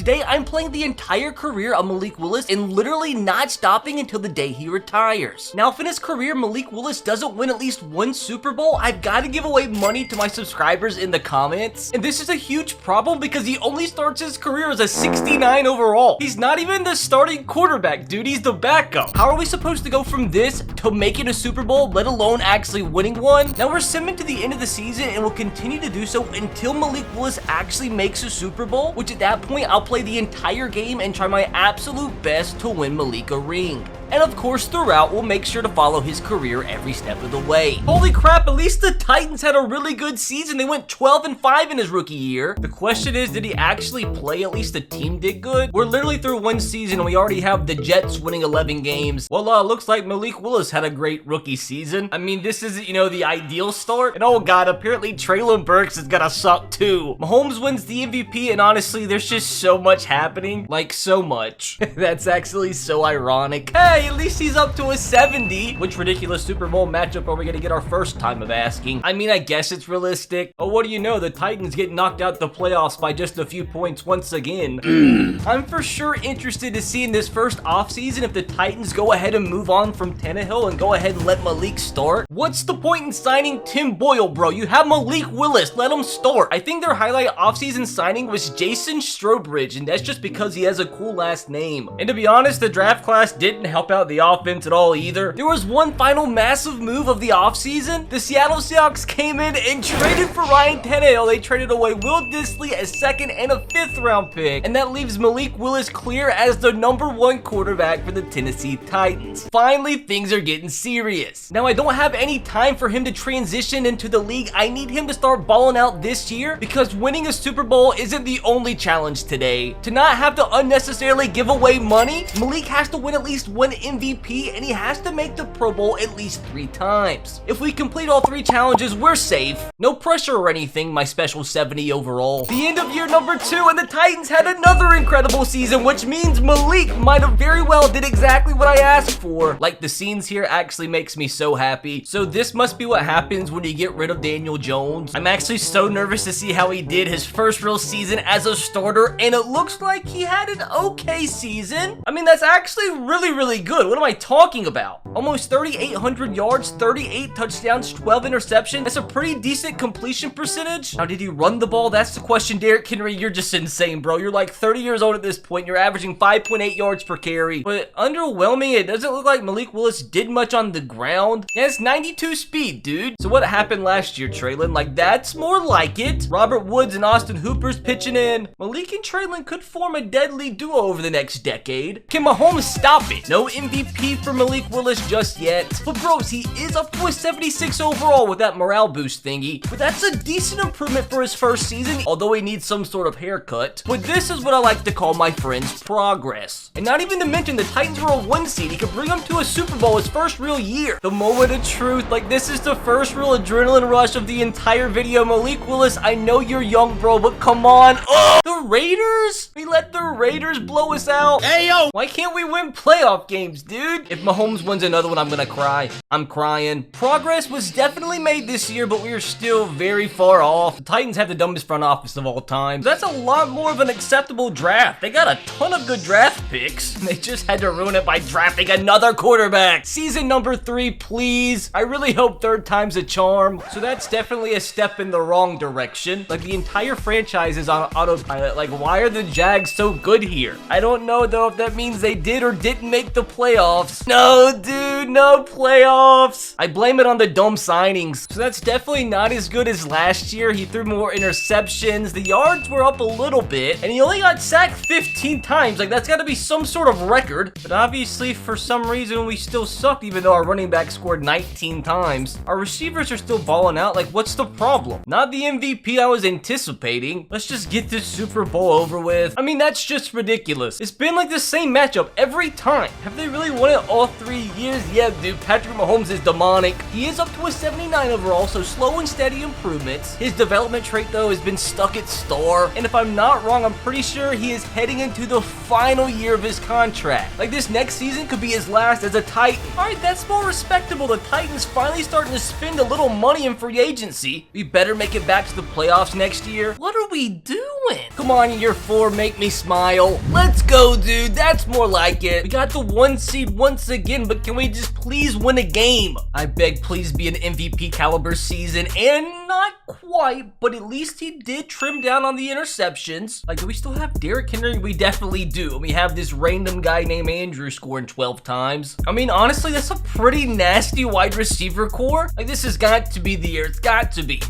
Today, I'm playing the entire career of Malik Willis and literally not stopping until the day he retires. Now, if in his career Malik Willis doesn't win at least one Super Bowl, I've got to give away money to my subscribers in the comments. And this is a huge problem because he only starts his career as a 69 overall. He's not even the starting quarterback, dude. He's the backup. How are we supposed to go from this to making a Super Bowl, let alone actually winning one? Now, we're simming to the end of the season and we'll continue to do so until Malik Willis actually makes a Super Bowl, which at that point, I'll play the entire game and try my absolute best to win Malik a ring. And of course, throughout, we'll make sure to follow his career every step of the way. Holy crap, at least the Titans had a really good season. They went 12-5 in his rookie year. The question is, did he actually play? At least the team did good. We're literally through one season and we already have the Jets winning 11 games. Well, looks like Malik Willis had a great rookie season. I mean, this isn't, the ideal start. And oh god, apparently Traylon Burks is gonna suck too. Mahomes wins the MVP and honestly, there's just so much happening. Like, so much. That's actually so ironic. Hey, at least he's up to a 70. Which ridiculous Super Bowl matchup are we gonna get our first time of asking? I mean, I guess it's realistic. Oh, what do you know? The Titans get knocked out the playoffs by just a few points once again. I'm for sure interested to see in this first offseason if the Titans go ahead and move on from Tannehill and go ahead and let Malik start. What's the point in signing Tim Boyle, bro? You have Malik Willis. Let him start. I think their highlight offseason signing was Jason Strobridge, and that's just because he has a cool last name. And to be honest, the draft class didn't help out the offense at all either. There was one final massive move of the offseason. The Seattle Seahawks came in and traded for Ryan Tannehill. They traded away Will Dissly, a second and a 5th round pick, and that leaves Malik Willis clear as the #1 quarterback for the Tennessee Titans. Finally, things are getting serious. Now, I don't have any time for him to transition into the league. I need him to start balling out this year because winning a Super Bowl isn't the only challenge today. To not have to unnecessarily give away money, Malik has to win at least one MVP and he has to make the Pro Bowl at least 3 times. If we complete all 3 challenges, we're safe. No pressure or anything, my special 70 overall. The end of year number 2 and the Titans had another incredible season, which means Malik might have very well did exactly what I asked for. Like, the scenes here actually makes me so happy. So this must be what happens when you get rid of Daniel Jones. I'm actually so nervous to see how he did his first real season as a starter, and it looks like he had an okay season. I mean, that's actually really good. What am I talking about? Almost 3,800 yards, 38 touchdowns, 12 interceptions. That's a pretty decent completion percentage. Now, did he run the ball? That's the question. Derrick Henry, you're just insane, bro. You're like 30 years old at this point. You're averaging 5.8 yards per carry. But underwhelming, it doesn't look like Malik Willis did much on the ground. He has 92 speed, dude. So what happened last year, Traylon? Like, that's more like it. Robert Woods and Austin Hooper's pitching in. Malik and Traylon could form a deadly duo over the next decade. Can Mahomes stop it? No MVP for Malik Willis just yet. But bros, he is up to a 76 overall with that morale boost thingy. But that's a decent improvement for his first season, although he needs some sort of haircut. But this is what I like to call my friend's progress. And not even to mention the Titans were a 1 seed. He could bring him to a Super Bowl his first real year. The moment of truth, like this is the first real adrenaline rush of the entire video. Malik Willis, I know you're young, bro, but come on. Oh, the Raiders? We let the Raiders blow us out. Hey, yo, why can't we win playoff games, dude? If Mahomes wins another one, I'm gonna cry. I'm crying. Progress was definitely made this year, but we are still very far off. The Titans have the dumbest front office of all time. That's a lot more of an acceptable draft. They got a ton of good draft picks. They just had to ruin it by drafting another quarterback. Season number 3, please. I really hope 3rd time's a charm. So that's definitely a step in the wrong direction. Like, the entire franchise is on autopilot. Like, why are the Jags so good here? I don't know, though, if that means they did or didn't make the playoffs. No, dude, no playoffs. I blame it on the dumb signings. So that's definitely not as good as last year. He threw more interceptions. The yards were up a little bit, and he only got sacked 15 times. Like, that's got to be some sort of record. But obviously, for some reason, we still sucked, even though our running back scored 19 times. Our receivers are still balling out. Like, what's the problem? Not the MVP I was anticipating. Let's just get this Super Bowl over with. I mean, that's just ridiculous. It's been like the same matchup every time. Have they really won it all 3 years, yeah, dude, Patrick Mahomes is demonic. He is up to a 79 overall, so slow and steady improvements. His development trait, though, has been stuck at star. And if I'm not wrong, I'm pretty sure he is heading into the final year of his contract. Like, this next season could be his last as a Titan. All right, that's more respectable. The Titans finally starting to spend a little money in free agency. We better make it back to the playoffs next year. What are we doing? Come on, year 4, make me smile. Let's go, dude. That's more like it. We got the 1 seed once again, but can we just please win a game? I beg, please be an MVP caliber season, and not quite, but at least he did trim down on the interceptions. Like, do we still have Derrick Henry? We definitely do. And we have this random guy named Andrew scoring 12 times. I mean, honestly, that's a pretty nasty wide receiver core. Like, this has got to be the year. It's got to be.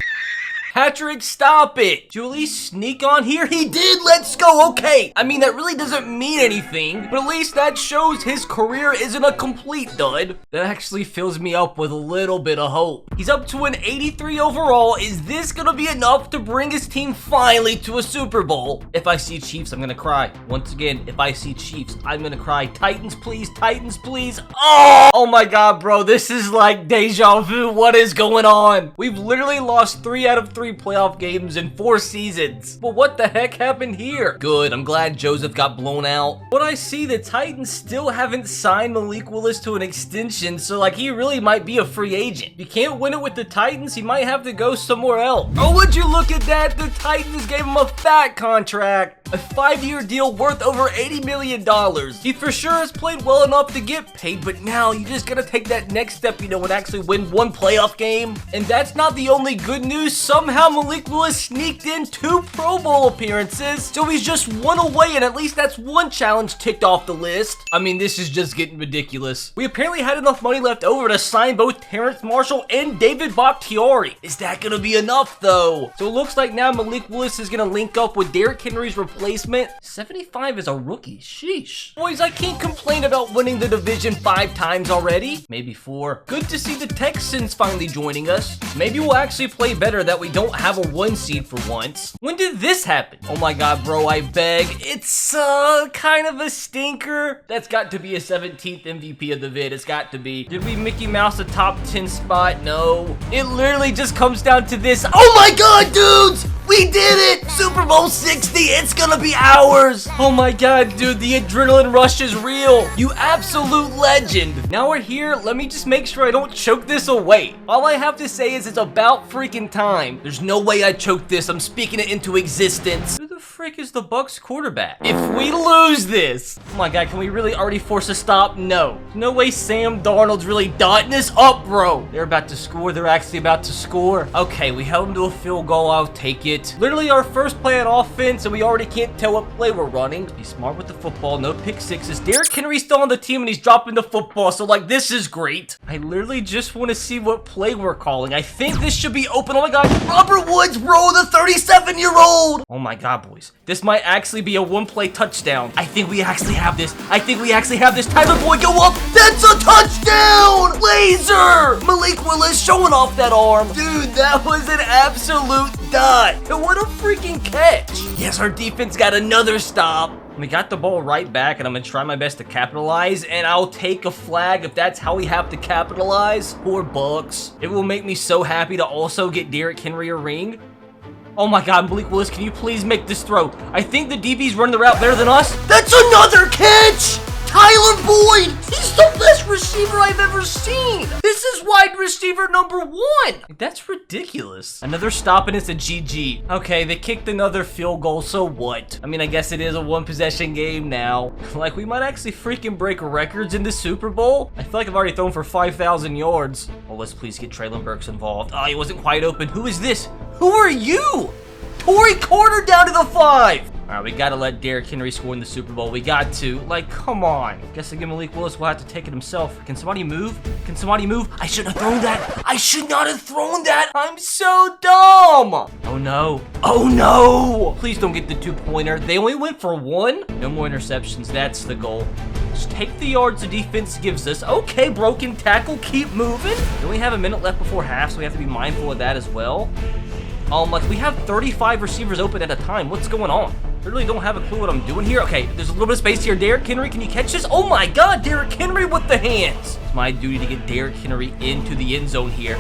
Patrick, stop it. Did you at least sneak on here? He did. Let's go. Okay. I mean, that really doesn't mean anything, but at least that shows his career isn't a complete dud. That actually fills me up with a little bit of hope. He's up to an 83 overall. Is this going to be enough to bring his team finally to a Super Bowl? If I see Chiefs, I'm going to cry. Once again, if I see Chiefs, I'm going to cry. Titans, please. Titans, please. Oh my God, bro. This is like deja vu. What is going on? We've literally lost 3 out of 3 playoff games in 4 seasons. But what the heck happened here? Good, I'm glad Joseph got blown out. But I see the Titans still haven't signed Malik Willis to an extension, so like he really might be a free agent. If you can't win it with the Titans, he might have to go somewhere else. Oh, would you look at that? The Titans gave him a fat contract. A 5-year deal worth over $80 million. He for sure has played well enough to get paid, but now you just gotta take that next step, you know, and actually win 1 playoff game. And that's not the only good news. Somehow Malik Willis sneaked in 2 Pro Bowl appearances, so he's just 1 away, and at least that's 1 challenge ticked off the list. I mean, this is just getting ridiculous. We apparently had enough money left over to sign both Terrence Marshall and David Bakhtiari. Is that gonna be enough, though? So it looks like now Malik Willis is gonna link up with Derrick Henry's replacement. 75 is a rookie. Sheesh. Boys, I can't complain about winning the division 5 times already. Maybe 4. Good to see the Texans finally joining us. Maybe we'll actually play better that we don't have a 1 seed for once. When did this happen? Oh my God, bro, I beg. It's kind of a stinker. That's got to be a 17th MVP of the vid. It's got to be. Did we Mickey Mouse a top 10 spot? No. It literally just comes down to this. Oh my God, dudes! We did it! Super Bowl 60, it's gonna be ours! Oh my God, dude, the adrenaline rush is real. You absolute legend. Now we're here, let me just make sure I don't choke this away. All I have to say is it's about freaking time. There's no way I choked this, I'm speaking it into existence. Who the frick is the Bucs quarterback? If we lose this, oh my God, can we really already force a stop? No. No way Sam Darnold's really dotting this up, bro. They're about to score, they're actually about to score. Okay, we held them to a field goal, I'll take it. Literally our first play on offense, and we already can't tell what play we're running. Be smart with the football, no pick sixes. Derrick Henry's still on the team, and he's dropping the football, so like, this is great. I literally just want to see what play we're calling. I think this should be open. Oh my God, Robert Woods, bro, the 37-year-old. Oh my God, boys. This might actually be a 1-play touchdown. I think we actually have this. I think we actually have this. Tyler Boyd, go up. That's a touchdown. Laser. Malik Willis showing off that arm. Dude, that was an absolute dud. And what a freaking catch. Yes, our defense got another stop. We got the ball right back, and I'm going to try my best to capitalize, and I'll take a flag if that's how we have to capitalize. $4. It will make me so happy to also get Derrick Henry a ring. Oh my God, Malik Willis, can you please make this throw? I think the DB's running the route better than us. That's another catch! Tyler Boyd! He's the best receiver I've ever seen! This is wide receiver number 1! That's ridiculous. Another stop and it's a GG. Okay, they kicked another field goal, so what? I mean, I guess it is a 1-possession game now. Like, we might actually freaking break records in the Super Bowl. I feel like I've already thrown for 5,000 yards. Oh, let's please get Traylon Burks involved. Oh, he wasn't quite open. Who is this? Who are you? Torrey Carter down to the 5! Alright, we gotta let Derrick Henry score in the Super Bowl. We got to. Like, come on. Guess again, Malik Willis will have to take it himself. Can somebody move? Can somebody move? I shouldn't have thrown that. I should not have thrown that. I'm so dumb. Oh, no. Oh, no. Please don't get the 2-pointer. They only went for 1. No more interceptions. That's the goal. Just take the yards the defense gives us. Okay, broken tackle. Keep moving. We only have a minute left before half, so we have to be mindful of that as well. Like, we have 35 receivers open at a time. What's going on? Literally don't have a clue what I'm doing here. Okay, there's a little bit of space here. Derrick Henry, can you catch this? Oh my God, Derrick Henry with the hands. It's my duty to get Derrick Henry into the end zone here.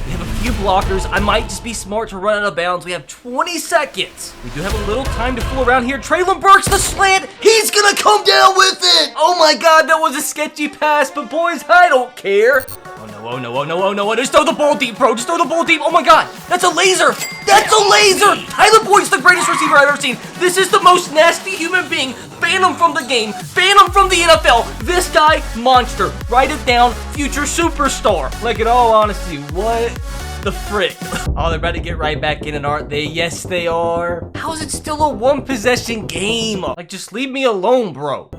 We have a few blockers. I might just be smart to run out of bounds. We have 20 seconds. We do have a little time to fool around here. Traylon Burks, the slant. He's gonna come down with it. Oh my God, that was a sketchy pass, but boys, I don't care. Oh no, oh no, oh no, oh no. Just throw the ball deep, bro. Just throw the ball deep. Oh my God, that's a laser. That's a laser. Tyler Boyd's the greatest receiver I've ever seen. This is the most nasty human being. Ban him from the game. Ban him from the NFL. This guy, monster. Write it down, future superstar. Like, in all honesty, what the frick? Oh, they're about to get right back in it, aren't they? Yes, they are. How is it still a one-possession game? Like, just leave me alone, bro.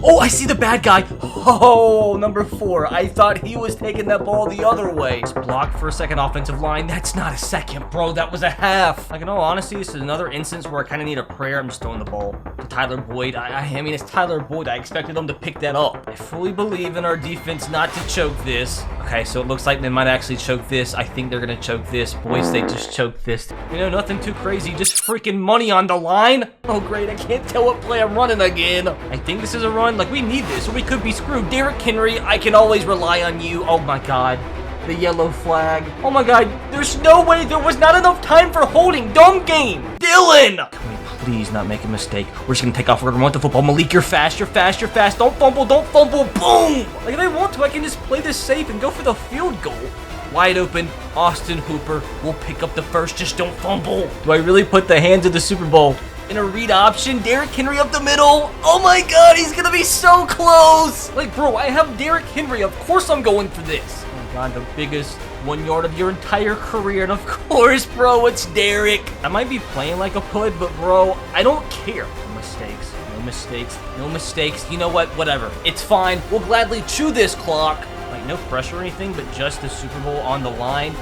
Oh, I see the bad guy. Oh, number 4. I thought he was taking that ball the other way. Just blocked for a second offensive line. That's not a second, bro. That was a half. Like, in all honesty, this is another instance where I kind of need a prayer. I'm just throwing the ball to Tyler Boyd. I mean, it's Tyler Boyd. I expected him to pick that up. I fully believe in our defense not to choke this. Okay, so it looks like they might actually choke this. I think they're going to choke this. Boys, they just choked this. You know, nothing too crazy. Just freaking money on the line. Oh, great. I can't tell what play I'm running again. I think this is a run. Like, we need this or we could be screwed. Derrick Henry, I can always rely on you. Oh my God, the yellow flag. Oh my God, there's no way. There was not enough time for holding. Dumb game. Dylan, can we please not make a mistake? We're just gonna take off. We're gonna run the football. Malik, you're fast. You're fast. You're fast. Don't fumble. Don't fumble. Boom. Like, if I want to, I can just play this safe and go for the field goal. Wide open, Austin Hooper will pick up the first. Just don't fumble. Do I really put the hands of the Super Bowl in a read option? Derrick Henry up the middle. Oh my God, he's gonna be so close. Like, bro, I have Derrick Henry. Of course I'm going for this. Oh my God, the biggest 1 yard of your entire career. And of course, bro, it's Derrick. I might be playing like a pud, but bro, I don't care. No mistakes, no mistakes, no mistakes. You know what? Whatever. It's fine. We'll gladly chew this clock. Like, no pressure or anything, but just the Super Bowl on the line.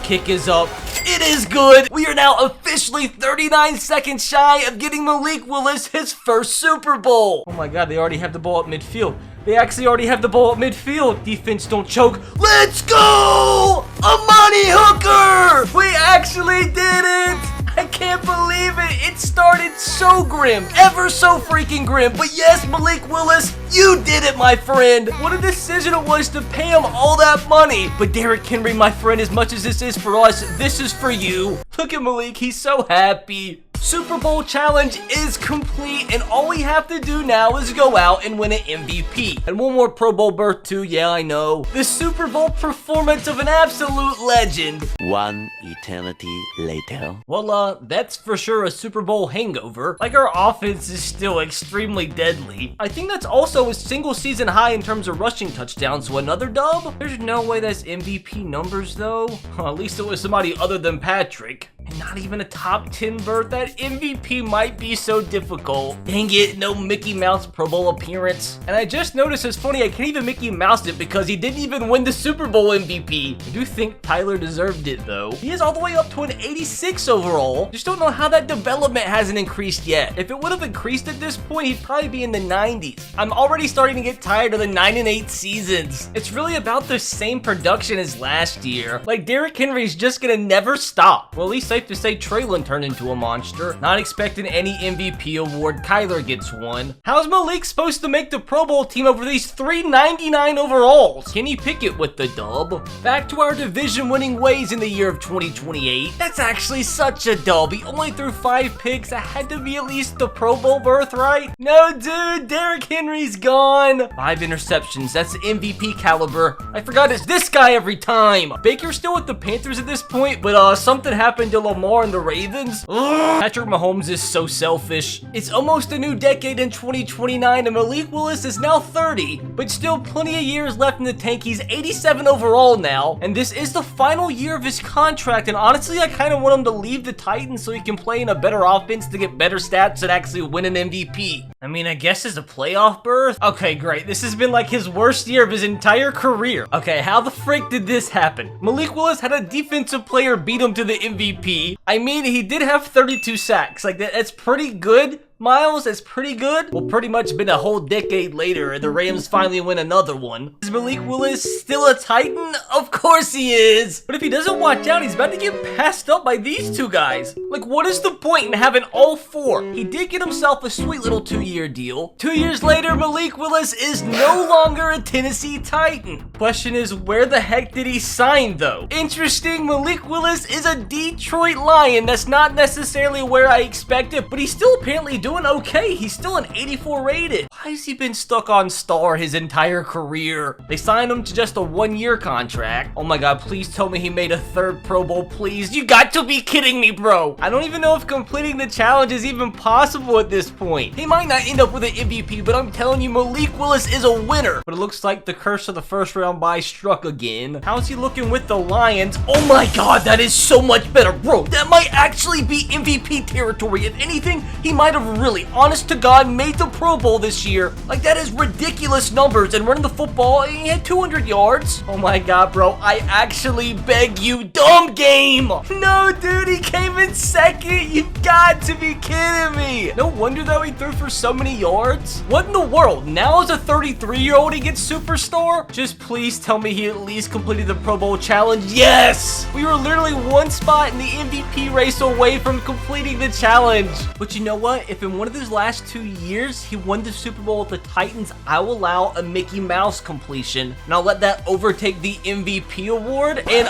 Kick is up. It is good. We are now officially 39 seconds shy of getting Malik Willis his first Super Bowl. Oh my God, they already have the ball at midfield. They actually already have the ball at midfield. Defense, don't choke. Let's go! Amani Hooker! We actually did it! I can't believe it. It started so grim. Ever so freaking grim. But yes, Malik Willis, you did it, my friend. What a decision it was to pay him all that money. But Derrick Henry, my friend, as much as this is for us, this is for you. Look at Malik. He's so happy. Super Bowl challenge is complete, and all we have to do now is go out and win an MVP. And one more Pro Bowl berth too, yeah, I know. The Super Bowl performance of an absolute legend. One eternity later. Well, that's for sure a Super Bowl hangover. Like, our offense is still extremely deadly. I think that's also a single season high in terms of rushing touchdowns, so another dub? There's no way that's MVP numbers though. At least it was somebody other than Patrick. And not even a top 10 berth. That MVP might be so difficult. Dang it, no Mickey Mouse Pro Bowl appearance. And I just noticed it's funny, I can't even Mickey Mouse it because he didn't even win the Super Bowl MVP. I do think Tyler deserved it though. He is all the way up to an 86 overall. Just don't know how that development hasn't increased yet. If it would have increased at this point, he'd probably be in the 90s. I'm already starting to get tired of the 9-8 seasons. It's really about the same production as last year. Like, Derrick Henry's just gonna never stop. Well, at least safe to say Traylon turned into a monster. Not expecting any MVP award. Kyler gets one. How's Malik supposed to make the Pro Bowl team over these 399 overalls? Can he pick it with the dub? Back to our division winning ways in the year of 2028. That's actually such a dub. He only threw 5 picks. That had to be at least the Pro Bowl berth, right? No, dude, Derrick Henry's gone. 5 interceptions. That's MVP caliber. I forgot it's this guy every time. Baker's still with the Panthers at this point, but something happened to Lamar and the Ravens. Ugh. Patrick Mahomes is so selfish. It's almost a new decade in 2029 and Malik Willis is now 30, but still plenty of years left in the tank. He's 87 overall now, and this is the final year of his contract, and honestly, I kind of want him to leave the Titans so he can play in a better offense to get better stats and actually win an MVP. I mean, I guess it's a playoff berth. Okay, great. This has been like his worst year of his entire career. Okay, how the frick did this happen? Malik Willis had a defensive player beat him to the MVP. I mean, he did have 32 sacks. Like, that's pretty good, Miles is pretty good. Well, pretty much been a whole decade later and the Rams finally win another one. Is Malik Willis still a Titan? Of course he is. But if he doesn't watch out, he's about to get passed up by these two guys. Like, what is the point in having all four? He did get himself a sweet little 2-year deal. 2 years later, Malik Willis is no longer a Tennessee Titan. Question is, where the heck did he sign though? Interesting, Malik Willis is a Detroit Lion. That's not necessarily where I expected, but he's still apparently doing okay. He's still an 84 rated. Why has he been stuck on star his entire career? They signed him to just a 1-year contract. Oh my god, please tell me he made a 3rd Pro Bowl, please. You got to be kidding me, bro. I don't even know if completing the challenge is even possible at this point. He might not end up with an MVP, but I'm telling you, Malik Willis is a winner. But it looks like the curse of the 1st round bye struck again. How's he looking with the Lions? Oh my god, that is so much better, bro. That might actually be MVP territory. If anything, he might have really, honest to God, made the Pro Bowl this year. Like, that is ridiculous numbers. And running the football, he had 200 yards. Oh my god, bro. I actually beg you, dumb game. No, dude, he came in 2nd. You've got to be kidding me. No wonder though he threw for so many yards. What in the world? Now as a 33-year-old, he gets superstar? Just please tell me he at least completed the Pro Bowl challenge. Yes! We were literally 1 spot in the MVP race away from completing the challenge. But you know what? If in one of his last 2 years, he won the Super Bowl with the Titans, I will allow a Mickey Mouse completion. And I'll let that overtake the MVP award. And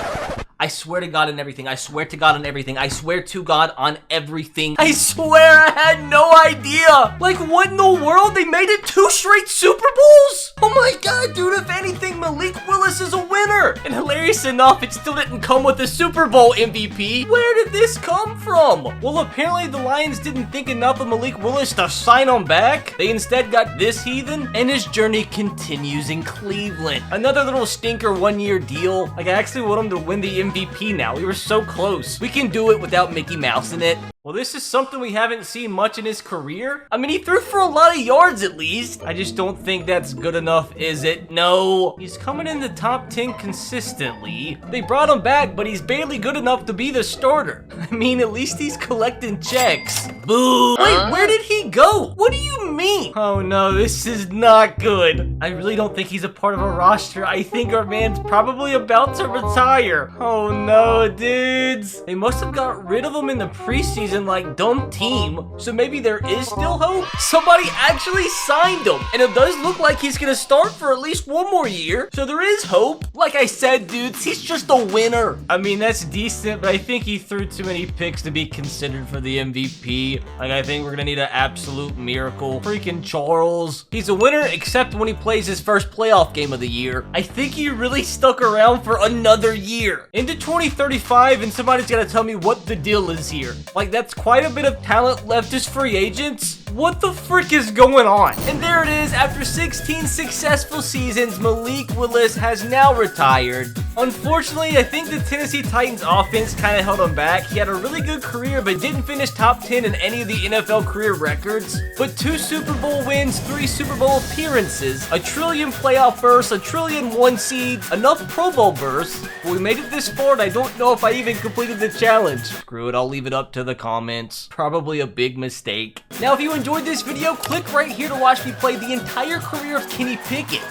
I swear to God on everything. I swear to God on everything. I swear to God on everything. I swear I had no idea. Like, what in the world? They made it 2 straight Super Bowls? Oh my God, dude. If anything, Malik Willis is a winner. And hilarious enough, it still didn't come with a Super Bowl MVP. Where did this come from? Well, apparently the Lions didn't think enough of Malik Willis to sign him back. They instead got this heathen, and his journey continues in Cleveland. Another little stinker 1-year deal. Like, I actually want him to win the MVP now. We were so close. We can do it without Mickey Mouse in it. Well, this is something we haven't seen much in his career. I mean, he threw for a lot of yards at least. I just don't think that's good enough, is it? No. He's coming in the top 10 consistently. They brought him back, but he's barely good enough to be the starter. I mean, at least he's collecting checks. Boo. Wait, where did he go? What do you mean? Oh no, this is not good. I really don't think he's a part of a roster. I think our man's probably about to retire. Oh no, dudes. They must have got rid of him in the preseason like dumb team. So maybe there is still hope? Somebody actually signed him. And it does look like he's gonna start for at least 1 more year. So there is hope. Like I said, dudes, he's just a winner. I mean, that's decent, but I think he threw too many picks to be considered for the MVP. Like, I think we're gonna need an absolute miracle. Freaking Charles. He's a winner except when he plays his first playoff game of the year. I think he really stuck around for another year. Into 2035, and somebody's gotta tell me what the deal is here. Like, that's quite a bit of talent left as free agents. What the frick is going on? And there it is. After 16 successful seasons, Malik Willis has now retired. Unfortunately, I think the Tennessee Titans offense kind of held him back. He had a really good career, but didn't finish top 10 in any of the NFL career records. But 2 Super Bowl wins, 3 Super Bowl appearances, a trillion playoff berths, a trillion 1 seeds, enough Pro Bowl berths. But we made it this far, and I don't know if I even completed the challenge. Screw it, I'll leave it up to the comments. Probably a big mistake. Now, if you enjoyed this video, click right here to watch me play the entire career of Kenny Pickett.